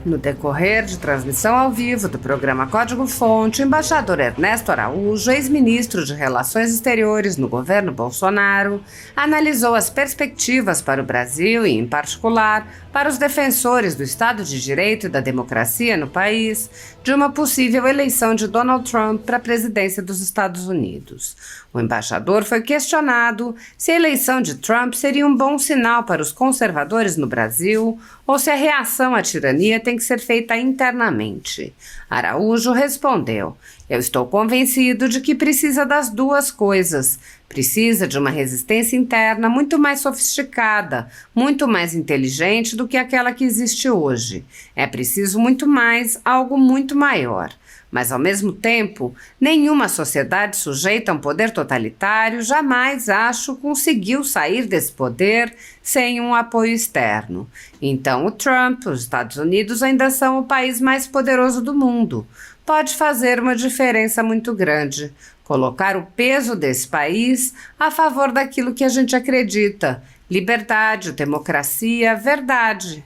No decorrer de transmissão ao vivo do programa Código-Fonte, o embaixador Ernesto Araújo, ex-ministro de Relações Exteriores no governo Bolsonaro, analisou as perspectivas para o Brasil e, em particular, para os defensores do Estado de Direito e da democracia no país, de uma possível eleição de Donald Trump para a presidência dos Estados Unidos. O embaixador foi questionado se a eleição de Trump seria um bom sinal para os conservadores no Brasil ou se a reação à tirania tem que ser feita internamente. Araújo respondeu: "Eu estou convencido de que precisa das duas coisas. Precisa de uma resistência interna muito mais sofisticada, muito mais inteligente do que aquela que existe hoje. É preciso muito mais, algo muito maior. Mas, ao mesmo tempo, nenhuma sociedade sujeita a um poder totalitário jamais, acho, conseguiu sair desse poder sem um apoio externo. Então, o Trump, os Estados Unidos ainda são o país mais poderoso do mundo. Pode fazer uma diferença muito grande. Colocar o peso desse país a favor daquilo que a gente acredita: liberdade, democracia, verdade."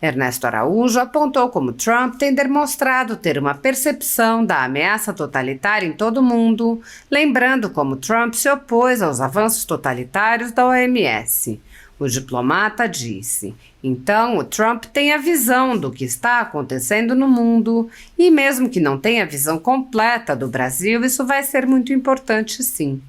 Ernesto Araújo apontou como Trump tem demonstrado ter uma percepção da ameaça totalitária em todo o mundo, lembrando como Trump se opôs aos avanços totalitários da OMS. O diplomata disse: "Então, o Trump tem a visão do que está acontecendo no mundo, e mesmo que não tenha a visão completa do Brasil, isso vai ser muito importante, sim."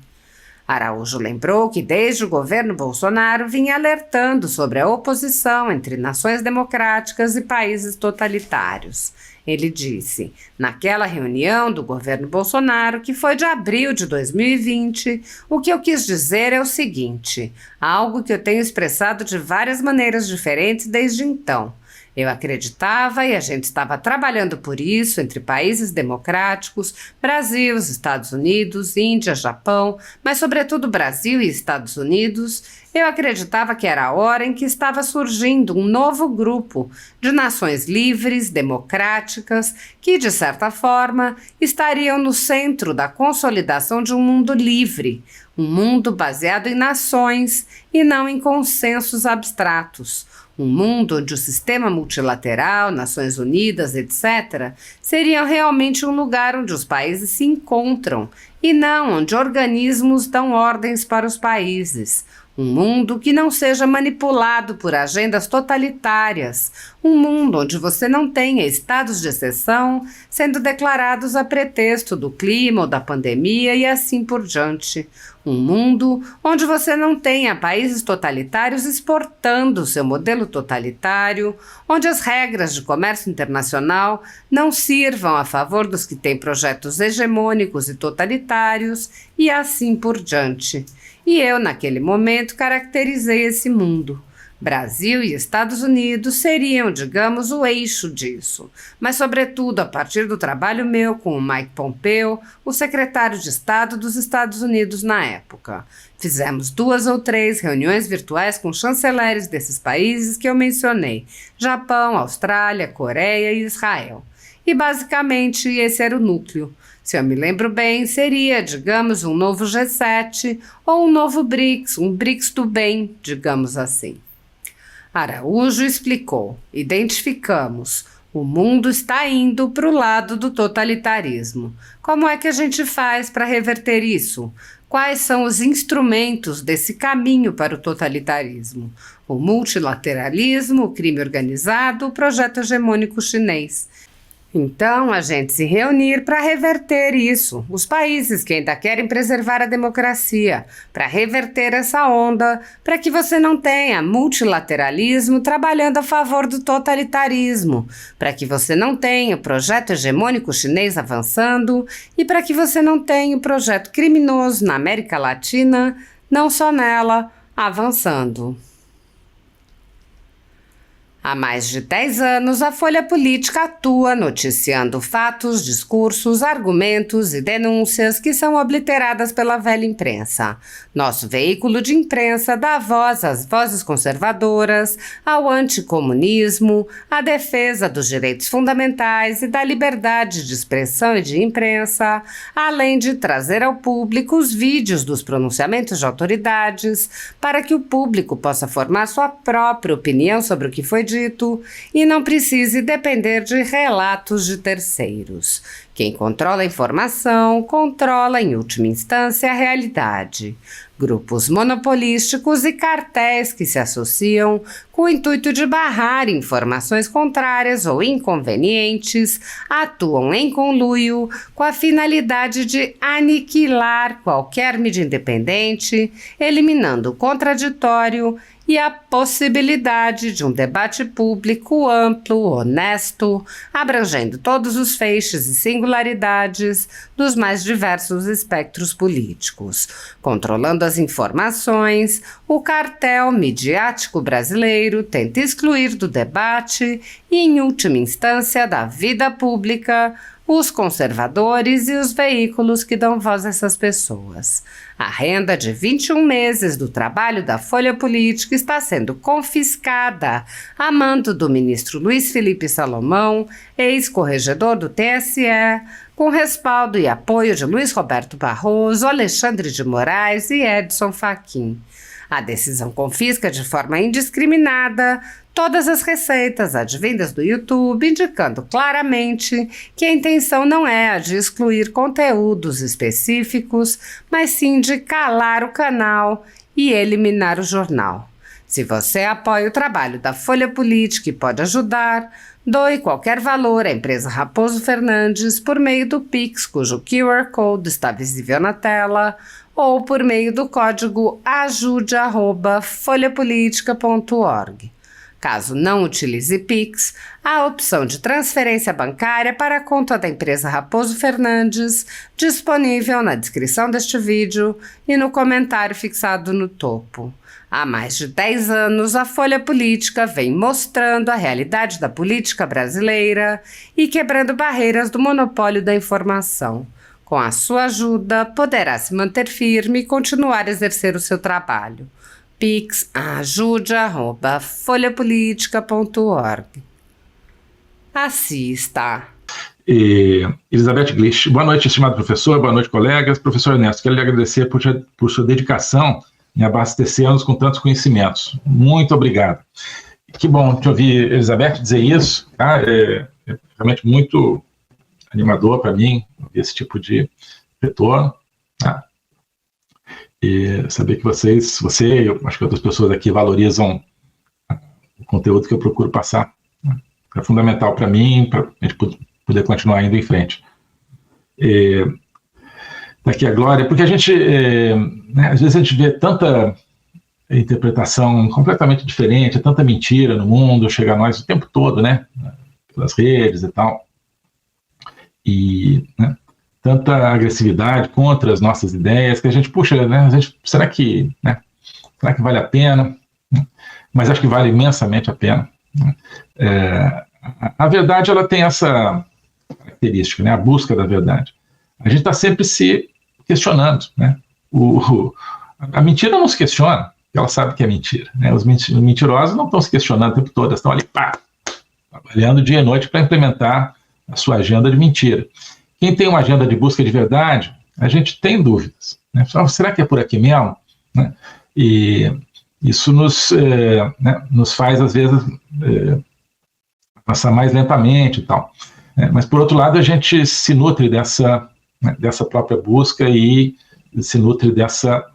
Araújo lembrou que desde o governo Bolsonaro vinha alertando sobre a oposição entre nações democráticas e países totalitários. Ele disse: "Naquela reunião do governo Bolsonaro, que foi de abril de 2020, o que eu quis dizer é o seguinte, algo que eu tenho expressado de várias maneiras diferentes desde então. Eu acreditava e a gente estava trabalhando por isso entre países democráticos, Brasil, os Estados Unidos, Índia, Japão, mas sobretudo Brasil e Estados Unidos. Eu acreditava que era a hora em que estava surgindo um novo grupo de nações livres, democráticas, que, de certa forma, estariam no centro da consolidação de um mundo livre, um mundo baseado em nações e não em consensos abstratos. Um mundo onde o sistema multilateral, Nações Unidas, etc., seriam realmente um lugar onde os países se encontram e não onde organismos dão ordens para os países. Um mundo que não seja manipulado por agendas totalitárias. Um mundo onde você não tenha estados de exceção sendo declarados a pretexto do clima ou da pandemia e assim por diante. Um mundo onde você não tenha países totalitários exportando seu modelo totalitário, onde as regras de comércio internacional não sirvam a favor dos que têm projetos hegemônicos e totalitários e assim por diante. E eu, naquele momento, caracterizei esse mundo. Brasil e Estados Unidos seriam, digamos, o eixo disso, mas sobretudo a partir do trabalho meu com o Mike Pompeo, o secretário de Estado dos Estados Unidos na época. Fizemos 2 ou 3 reuniões virtuais com chanceleres desses países que eu mencionei: Japão, Austrália, Coreia e Israel. E basicamente esse era o núcleo. Se eu me lembro bem, seria, digamos, um novo G7 ou um novo BRICS, um BRICS do bem, digamos assim. Araújo explicou: identificamos, o mundo está indo para o lado do totalitarismo. Como é que a gente faz para reverter isso? Quais são os instrumentos desse caminho para o totalitarismo? O multilateralismo, o crime organizado, o projeto hegemônico chinês. Então, a gente se reunir para reverter isso, os países que ainda querem preservar a democracia, para reverter essa onda, para que você não tenha multilateralismo trabalhando a favor do totalitarismo, para que você não tenha o projeto hegemônico chinês avançando e para que você não tenha o projeto criminoso na América Latina, não só nela, avançando." Há mais de 10 anos, a Folha Política atua noticiando fatos, discursos, argumentos e denúncias que são obliteradas pela velha imprensa. Nosso veículo de imprensa dá voz às vozes conservadoras, ao anticomunismo, à defesa dos direitos fundamentais e da liberdade de expressão e de imprensa, além de trazer ao público os vídeos dos pronunciamentos de autoridades para que o público possa formar sua própria opinião sobre o que foi dito dito e não precise depender de relatos de terceiros. Quem controla a informação, controla em última instância a realidade. Grupos monopolísticos e cartéis que se associam com o intuito de barrar informações contrárias ou inconvenientes atuam em conluio com a finalidade de aniquilar qualquer mídia independente, eliminando o contraditório e a possibilidade de um debate público amplo, honesto, abrangendo todos os feixes e singularidades dos mais diversos espectros políticos. Controlando as informações, o cartel midiático brasileiro tenta excluir do debate e, em última instância, da vida pública, os conservadores e os veículos que dão voz a essas pessoas. A renda de 21 meses do trabalho da Folha Política está sendo confiscada a mando do ministro Luiz Felipe Salomão, ex-corregedor do TSE, com respaldo e apoio de Luiz Roberto Barroso, Alexandre de Moraes e Edson Fachin. A decisão confisca de forma indiscriminada todas as receitas advindas do YouTube, indicando claramente que a intenção não é a de excluir conteúdos específicos, mas sim de calar o canal e eliminar o jornal. Se você apoia o trabalho da Folha Política e pode ajudar, doe qualquer valor à empresa Raposo Fernandes por meio do Pix, cujo QR Code está visível na tela, ou por meio do código ajude@folhapolitica.org. Caso não utilize Pix, há a opção de transferência bancária para a conta da empresa Raposo Fernandes, disponível na descrição deste vídeo e no comentário fixado no topo. Há mais de 10 anos, a Folha Política vem mostrando a realidade da política brasileira e quebrando barreiras do monopólio da informação. Com a sua ajuda, poderá se manter firme e continuar a exercer o seu trabalho. Pix ajude@folhapolitica.org. Assista. Elizabeth Glich, boa noite, estimado professor, boa noite, colegas. Professor Ernesto, quero lhe agradecer por sua dedicação em abastecer-nos com tantos conhecimentos. Muito obrigado. Que bom te ouvir, Elizabeth, dizer isso. Tá? É realmente muito animador para mim ouvir esse tipo de retorno. Tá? E saber que você, eu acho que outras pessoas aqui valorizam o conteúdo que eu procuro passar. É fundamental para mim, para a gente poder continuar indo em frente. Daqui a Glória, porque a gente, às vezes a gente vê tanta interpretação completamente diferente, tanta mentira no mundo, chega a nós o tempo todo, né? Pelas redes e tal. E tanta agressividade contra as nossas ideias, que a gente, puxa, né, a gente, será que vale a pena? Mas acho que vale imensamente a pena. A verdade, ela tem essa característica, né, a busca da verdade. A gente está sempre se questionando, né? A mentira não se questiona, ela sabe que é mentira, né? Os mentirosos não estão se questionando o tempo todo, estão ali, trabalhando dia e noite para implementar a sua agenda de mentira. Quem tem uma agenda de busca de verdade, a gente tem dúvidas, né? Será que é por aqui mesmo? Né? E isso nos faz, às vezes, passar mais lentamente e tal. Mas, por outro lado, a gente se nutre dessa própria busca e se nutre dessa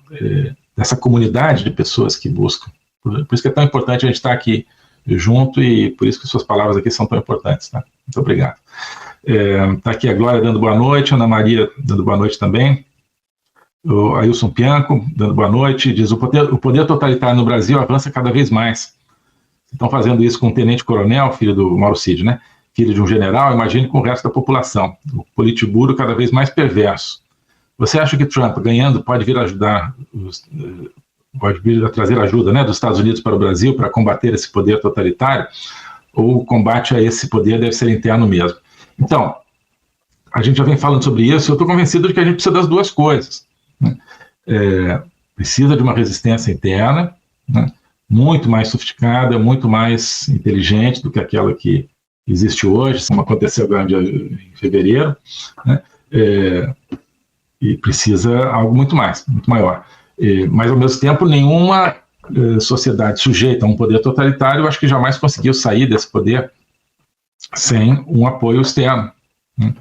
comunidade de pessoas que buscam. Por isso que é tão importante a gente estar aqui junto e por isso que suas palavras aqui são tão importantes. Tá? Muito obrigado. Está aqui a Glória dando boa noite, a Ana Maria dando boa noite também, o Ailson Pianco dando boa noite, diz: o poder totalitário no Brasil avança cada vez mais. Estão fazendo isso com o tenente-coronel, filho do Mauro Cid, né? Filho de um general, imagine com o resto da população. O politburo cada vez mais perverso. Você acha que Trump, ganhando, pode vir a ajudar, pode vir a trazer ajuda, né, dos Estados Unidos para o Brasil para combater esse poder totalitário? Ou o combate a esse poder deve ser interno mesmo? Então, a gente já vem falando sobre isso, eu estou convencido de que a gente precisa das duas coisas. Né? Precisa de uma resistência interna, né, muito mais sofisticada, muito mais inteligente do que aquela que existe hoje, como aconteceu em fevereiro, né? E precisa algo muito maior. Mas, ao mesmo tempo, nenhuma sociedade sujeita a um poder totalitário, eu acho que jamais conseguiu sair desse poder sem um apoio externo, né?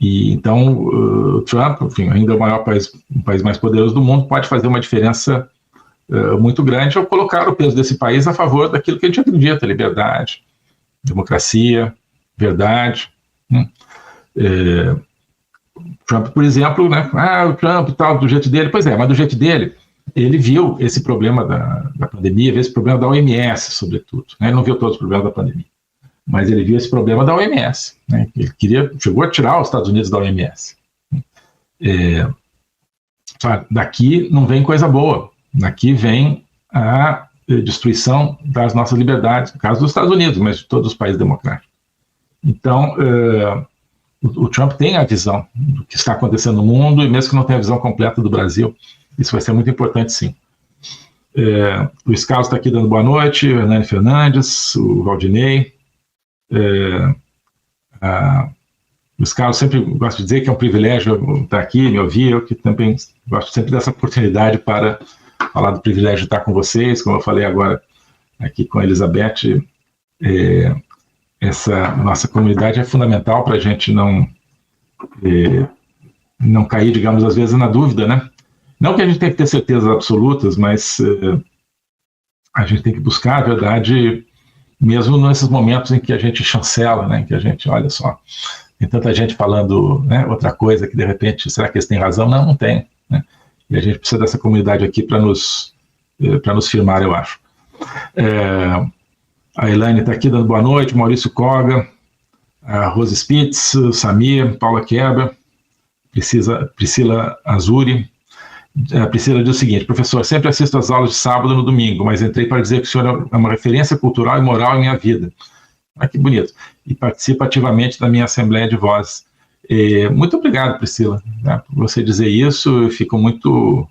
E então o Trump, enfim, ainda o maior país, o país mais poderoso do mundo, pode fazer uma diferença muito grande ao colocar o peso desse país a favor daquilo que a gente acredita: liberdade, democracia, verdade, né? Trump, por exemplo, né? O Trump tal, do jeito dele. Pois é, mas do jeito dele, ele viu esse problema da pandemia, viu esse problema da OMS, sobretudo, né? Ele não viu todos os problemas da pandemia, mas ele viu esse problema da OMS, né? Ele chegou a tirar os Estados Unidos da OMS. Daqui não vem coisa boa, daqui vem a destruição das nossas liberdades, no caso dos Estados Unidos, mas de todos os países democráticos. Então, o Trump tem a visão do que está acontecendo no mundo, e mesmo que não tenha a visão completa do Brasil, isso vai ser muito importante, sim. Luiz Carlos está aqui dando boa noite, o Hernani Fernandes, o Valdinei. Luiz Carlos sempre gosta de dizer que é um privilégio estar aqui, me ouvir. Eu que também gosto sempre dessa oportunidade para falar do privilégio de estar com vocês, como eu falei agora aqui com a Elizabeth. Essa nossa comunidade é fundamental para a gente não cair, digamos, às vezes na dúvida, né? Não que a gente tenha que ter certezas absolutas, mas a gente tem que buscar a verdade mesmo nesses momentos em que a gente chancela, né? Em que a gente, olha só, tem tanta gente falando, né, outra coisa que de repente, será que eles têm razão? Não tem, né? E a gente precisa dessa comunidade aqui para nos firmar, eu acho. A Elaine está aqui dando boa noite, Maurício Koga, a Rose Spitz, Samir, Paula Quebra, Priscila Azuri. A Priscila diz o seguinte: professor, sempre assisto às aulas de sábado no domingo, mas entrei para dizer que o senhor é uma referência cultural e moral em minha vida. Que bonito. E participa ativamente da minha Assembleia de Vozes. Muito obrigado, Priscila, né, por você dizer isso. Eu fico muito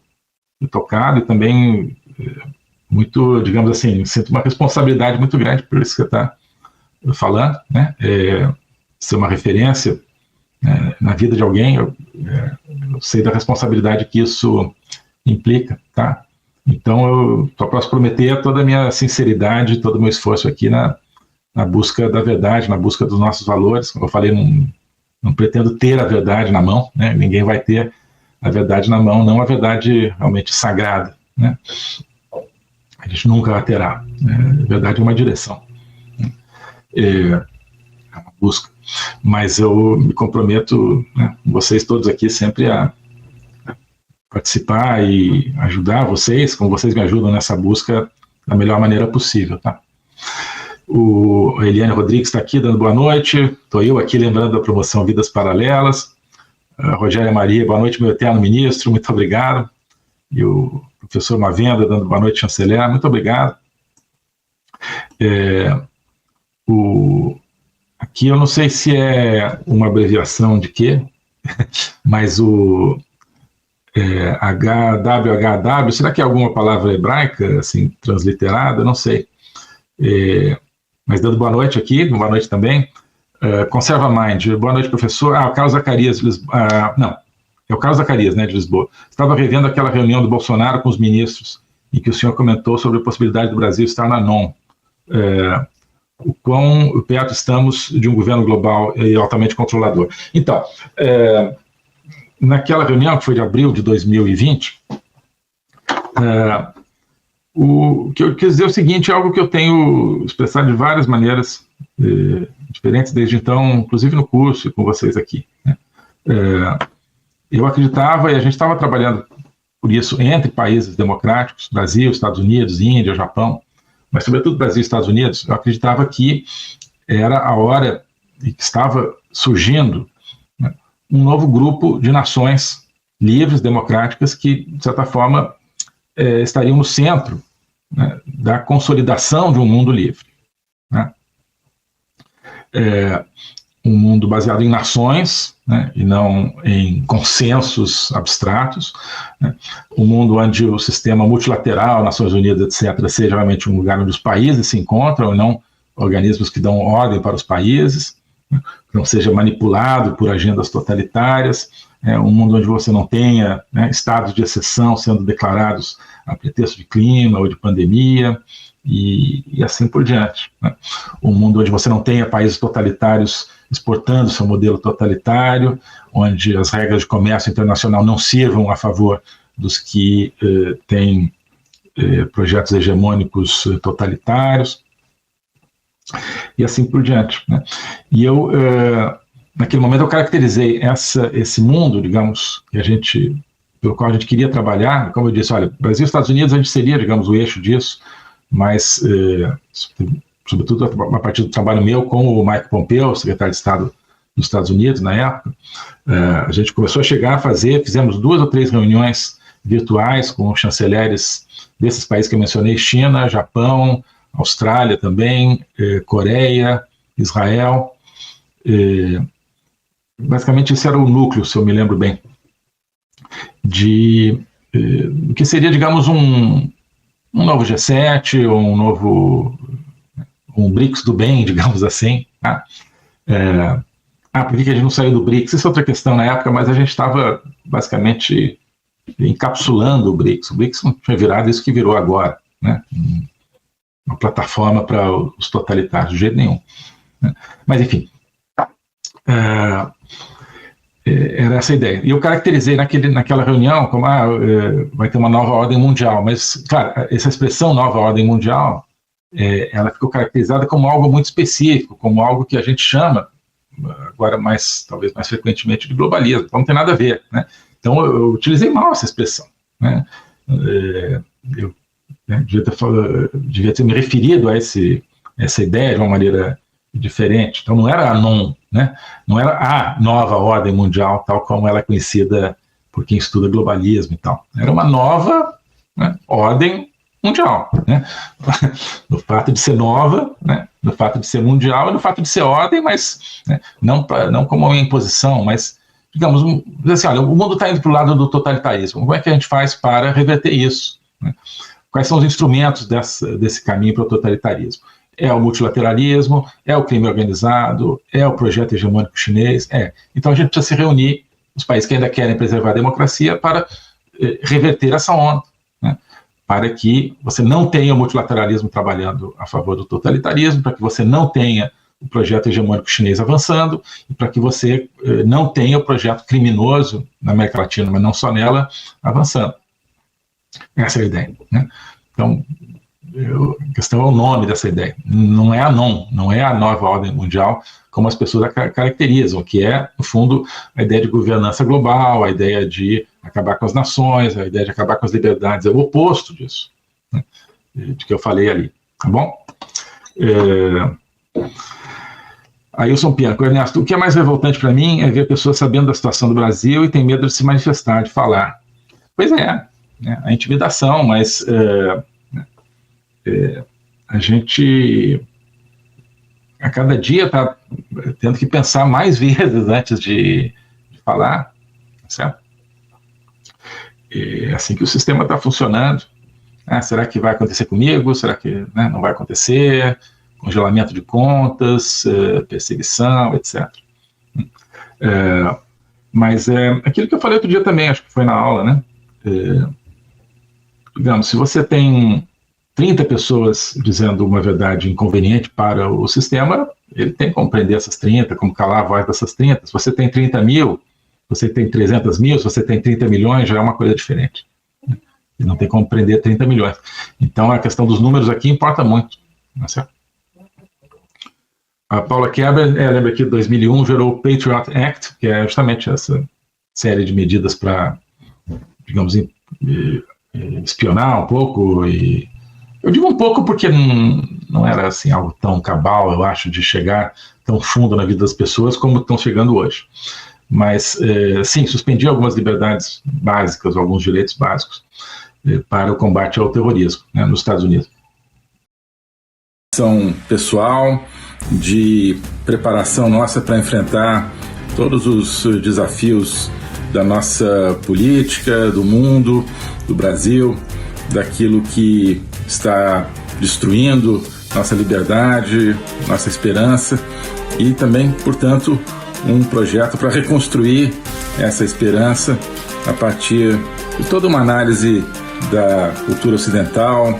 tocado e também muito, digamos assim, sinto uma responsabilidade muito grande por isso que você está falando, né? Ser uma referência na vida de alguém, eu sei da responsabilidade que isso implica, tá? Então eu posso prometer toda a minha sinceridade, todo o meu esforço aqui na busca da verdade, na busca dos nossos valores. Como eu falei, não pretendo ter a verdade na mão, né? Ninguém vai ter a verdade na mão, não a verdade realmente sagrada, né? A gente nunca a terá, né? A verdade é uma direção, né? É uma busca. Mas eu me comprometo, né, com vocês todos aqui sempre a participar e ajudar vocês, como vocês me ajudam nessa busca da melhor maneira possível, tá? A Eliane Rodrigues está aqui dando boa noite. Estou eu aqui lembrando da promoção Vidas Paralelas. A Rogéria Maria, boa noite, meu eterno ministro, muito obrigado. E o professor Mavenda dando boa noite, chanceler, muito obrigado. Aqui eu não sei se é uma abreviação de quê, mas o HWHW, será que é alguma palavra hebraica, assim, transliterada? Não sei. Mas dando boa noite aqui, boa noite também. Conserva Mind, boa noite, professor. O Carlos Zacarias, de Lisboa. Não, é o Carlos Zacarias, né, de Lisboa. Estava revendo aquela reunião do Bolsonaro com os ministros, em que o senhor comentou sobre a possibilidade do Brasil estar na NOM. O quão perto estamos de um governo global e altamente controlador. Então, naquela reunião, que foi de abril de 2020, o que eu quis dizer é o seguinte: algo que eu tenho expressado de várias maneiras diferentes desde então, inclusive no curso e com vocês aqui, né? Eu acreditava, e a gente estava trabalhando por isso entre países democráticos, Brasil, Estados Unidos, Índia, Japão, mas sobretudo Brasil e Estados Unidos. Eu acreditava que era a hora e que estava surgindo, né, um novo grupo de nações livres, democráticas, que, de certa forma, estariam no centro, né, da consolidação de um mundo livre, né? Um mundo baseado em nações, né, e não em consensos abstratos, né? Um mundo onde o sistema multilateral, Nações Unidas, etc., seja realmente um lugar onde os países se encontram, e não organismos que dão ordem para os países, né? Que não seja manipulado por agendas totalitárias. um mundo onde você não tenha, né, estados de exceção sendo declarados a pretexto de clima ou de pandemia, e assim por diante, né? Um mundo onde você não tenha países totalitários exportando seu modelo totalitário, onde as regras de comércio internacional não sirvam a favor dos que têm projetos hegemônicos totalitários, e assim por diante, né? E eu, naquele momento, eu caracterizei esse mundo, digamos, pelo qual a gente queria trabalhar. Como eu disse, olha, Brasil e Estados Unidos, a gente seria, digamos, o eixo disso, mas, sobretudo, a partir do trabalho meu com o Mike Pompeo, secretário de Estado dos Estados Unidos, na época, a gente começou a fizemos 2 ou 3 reuniões virtuais com chanceleres desses países que eu mencionei: China, Japão, Austrália também, Coreia, Israel. Basicamente, esse era o núcleo, se eu me lembro bem, de que seria, digamos, um novo G7, ou um BRICS do bem, digamos assim. Tá? Por que a gente não saiu do BRICS? Isso é outra questão na época, mas a gente estava basicamente encapsulando o BRICS. O BRICS não tinha virado isso que virou agora, né? Uma plataforma para os totalitários, de jeito nenhum, né? Mas, enfim, era essa a ideia. E eu caracterizei naquela reunião como vai ter uma nova ordem mundial, mas, claro, essa expressão nova ordem mundial, ela ficou caracterizada como algo muito específico, como algo que a gente chama, agora talvez mais frequentemente, de globalismo. Então não tem nada a ver, né? Então eu utilizei mal essa expressão, né? Eu devia ter me referido a essa ideia de uma maneira diferente. Então não era né? Não era a nova ordem mundial, tal como ela é conhecida por quem estuda globalismo e tal. Era uma nova, né, ordem mundial, né? No fato de ser nova, né, no fato de ser mundial e no fato de ser ordem, mas, né, não como uma imposição, mas, digamos, assim, olha, o mundo está indo para o lado do totalitarismo. Como é que a gente faz para reverter isso, né? Quais são os instrumentos desse caminho para o totalitarismo? É o multilateralismo, é o crime organizado, é o projeto hegemônico chinês, Então a gente precisa se reunir, os países que ainda querem preservar a democracia, para reverter essa onda, né? Para que você não tenha o multilateralismo trabalhando a favor do totalitarismo, para que você não tenha o projeto hegemônico chinês avançando, e para que você não tenha o projeto criminoso na América Latina, mas não só nela, avançando. Essa é a ideia, né? Então, a questão é o nome dessa ideia. Não é a nova ordem mundial, como as pessoas caracterizam, que é, no fundo, a ideia de governança global, a ideia de acabar com as nações, a ideia de acabar com as liberdades. É o oposto disso, né, de que eu falei ali, tá bom? Ailson Pianco: Ernesto, o que é mais revoltante para mim é ver pessoas sabendo da situação do Brasil e tem medo de se manifestar, de falar. Pois é, né, a intimidação, mas a gente a cada dia está tendo que pensar mais vezes antes de falar, certo? É assim que o sistema está funcionando. Será que vai acontecer comigo? Será que, né, não vai acontecer? Congelamento de contas, perseguição, etc. Mas aquilo que eu falei outro dia também, acho que foi na aula, né? Digamos, se você tem 30 pessoas dizendo uma verdade inconveniente para o sistema, ele tem que compreender essas 30, como calar a voz dessas 30. Se você tem 30 mil, se você tem 300 mil, se você tem 30 milhões, já é uma coisa diferente. E não tem como compreender 30 milhões. Então, a questão dos números aqui importa muito. Não é certo? A Paula Kerber, lembra que em 2001 gerou o Patriot Act, que é justamente essa série de medidas para, digamos, espionar um pouco. E eu digo um pouco porque não era assim algo tão cabal, eu acho, de chegar tão fundo na vida das pessoas como estão chegando hoje. Mas, sim, suspendia algumas liberdades básicas, alguns direitos básicos para o combate ao terrorismo, né, nos Estados Unidos. Ação pessoal, de preparação nossa para enfrentar todos os desafios da nossa política, do mundo, do Brasil, daquilo que está destruindo nossa liberdade, nossa esperança e também, portanto, um projeto para reconstruir essa esperança a partir de toda uma análise da cultura ocidental,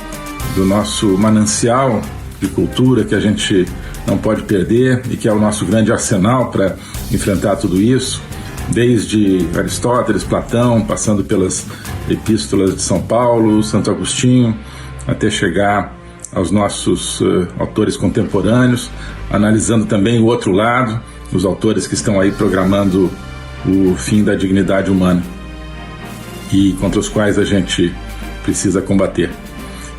do nosso manancial de cultura que a gente não pode perder e que é o nosso grande arsenal para enfrentar tudo isso, desde Aristóteles, Platão, passando pelas epístolas de São Paulo, Santo Agostinho, até chegar aos nossos autores contemporâneos, analisando também o outro lado, os autores que estão aí programando o fim da dignidade humana e contra os quais a gente precisa combater.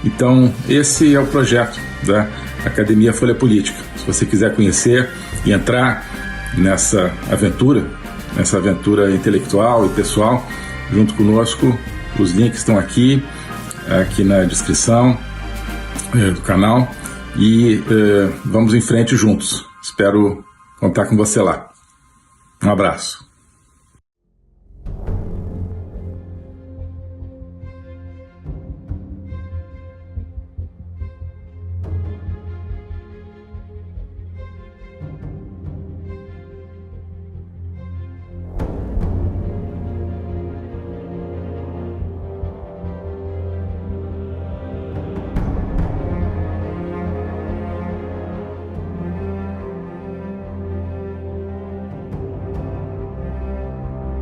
Então, esse é o projeto da Academia Folha Política. Se você quiser conhecer e entrar nessa aventura intelectual e pessoal, junto conosco, os links estão aqui na descrição do canal e vamos em frente juntos. Espero contar com você lá. Um abraço.